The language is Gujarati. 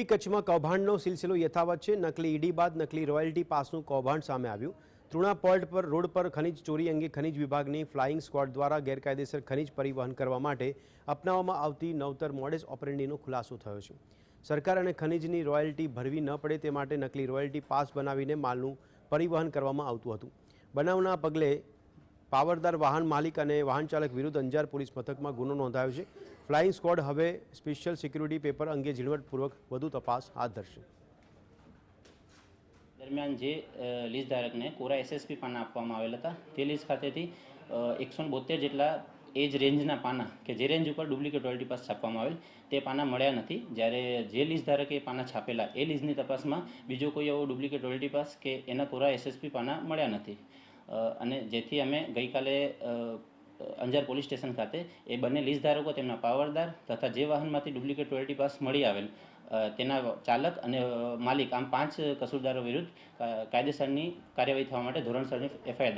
કચ્છમાં કૌભાંડનો સિલસિલો યથાવત છે। નકલી ઈડી બાદ નકલી રોયલ્ટી પાસનું કૌભાંડ સામે આવ્યું। તૃણા પોર્ટ પર રોડ પર ખનીજ ચોરી અંગે ખનીજ વિભાગની ફ્લાઇંગ સ્ક્વોડ દ્વારા ગેરકાયદેસર ખનીજ પરિવહન કરવા માટે અપનાવવામાં આવતી નવતર મોડેસ ઓપરેન્ડીનો ખુલાસો થયો છે। સરકાર અને ખનીજની રોયલ્ટી ભરવી ન પડે તે માટે નકલી રોયલ્ટી પાસ બનાવીને માલનું પરિવહન કરવામાં આવતું હતું। બનાવના પગલે પાવરદાર વાહન માલિક અને વાહન ચાલક વિરુદ્ધ અંજાર પોલીસ મથકમાં ગુનો નોંધાયો છે। ફ્લાઇંગ સ્ક્વોડ હવે સ્પેશિયલ સિક્યુરિટી પેપર અંગે ઝીણવટપૂર્વક વધુ તપાસ હાથ ધરશે। दरमियान जे लीज धारकने कोरा एसएसपी पाना आपवामां आवेल हता ते लीज खातेथी 172 जेटला एज रेंजना पाना के जे रेंज पर डुप्लिकेट रॉयल्टी पास छापवामां आवेल ते पाना मळ्या नथी। ज्यारे जे लीज धारके पाना छापेला ए लीजनी तपासमां बीजो कोई एवो डुप्लिकेट रॉयल्टी पास के एना कोरा एसएसपी पाना मळ्या नथी अने जेथी अमे गईकाले अंजार पोलीस स्टेशन खाते ए बने लीज धारको तेमना पावरदार तथा जे वाहनमांथी डुप्लिकेट रॉयल्टी पास मळी आवेल तेना चालक अने मालिक आम 5 कसूरदारो विरुद्ध कायदेसरनी कार्यवाही थवा माटे धोरणसરની एफआईआर